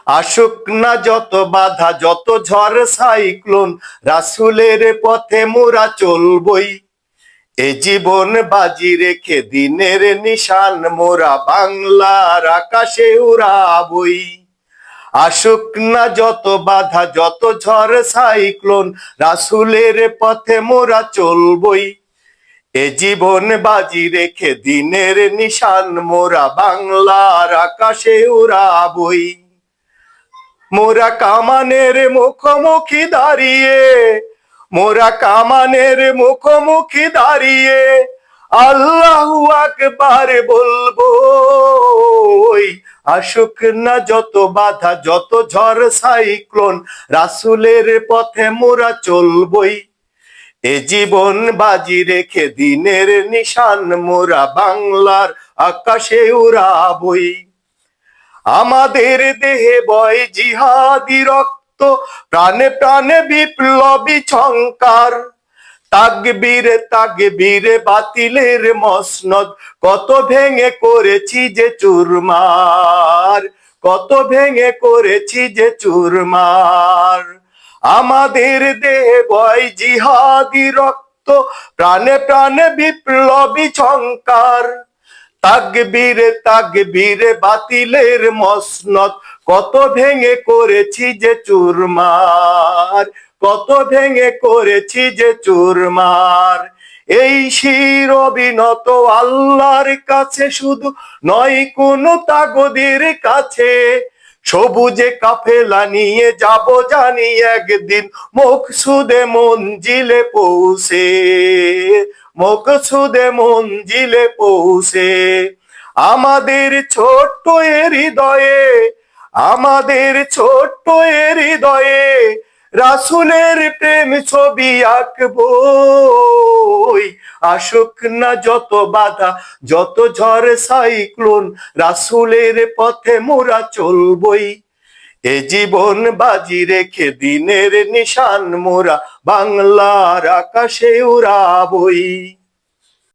আসুক না যত বাধা যত ঝড় সাইক্লোন, রাসূলের পথে মোরা চলবই। এ জীবন বাজি রেখে দিনের নিশান মোরা বাংলার আকাশে উড়াবই। আসুক না যত বাধা যত ঝড় সাইক্লোন, রাসূলের পথে মোরা চলবই। এ জীবন বাজি রেখে দিনের নিশান মোরা বাংলার আকাশে উড়াবই। মোরা কামানের মুখোমুখি দাঁড়িয়ে, মোরা কামানের মুখোমুখি দাঁড়িয়ে আল্লাহু আকবার বলবো। আসুক না যত বাধা যত ঝড় সাইক্লোন, রাসূলের পথে মোরা চলবই। এ জীবন বাজি রেখে দিনের নিশান মোরা বাংলার আকাশে উড়াবই। আমাদের দেহে বয় জিহাদি রক্ত, প্রাণে প্রাণে বিপ্লবী ঝংকার। তাকবীরে তাকবীরে বাতিলের মসনদ, কত ভেঙে করেছি যে চুরমার, কত ভেঙে করেছি যে চুরমার। আমাদের দেহে বয় জিহাদি রক্ত, প্রাণে প্রাণে বিপ্লবী ঝংকার। তাকবীরে তাকবীরে বাতিলের মসনদ, কত ভেঙে করেছি যে চুরমার, কত ভেঙে করেছি যে চুরমার। এই শির অবিনত আল্লাহর কাছে, শুধু নয় কোনো তাগদের কাছে। সবুজে কাফেলা নিয়ে যাব জানি একদিন মকসুদে মঞ্জিলে পৌঁছে, মকসুদে মঞ্জিলে পৌঁছে। আমাদের ছোট্ট এ হৃদয়ে, আমাদের ছোট্ট এ হৃদয়ে রাসূলের প্রেম ছবি আঁকবো। আসুক না যত বাধা যত ঝড় সাইক্লোন, রাসূলের পথে মোরা চলবই। এ জীবন বাজি রেখে দিনের নিশান মোরা বাংলার আকাশে উড়াবই।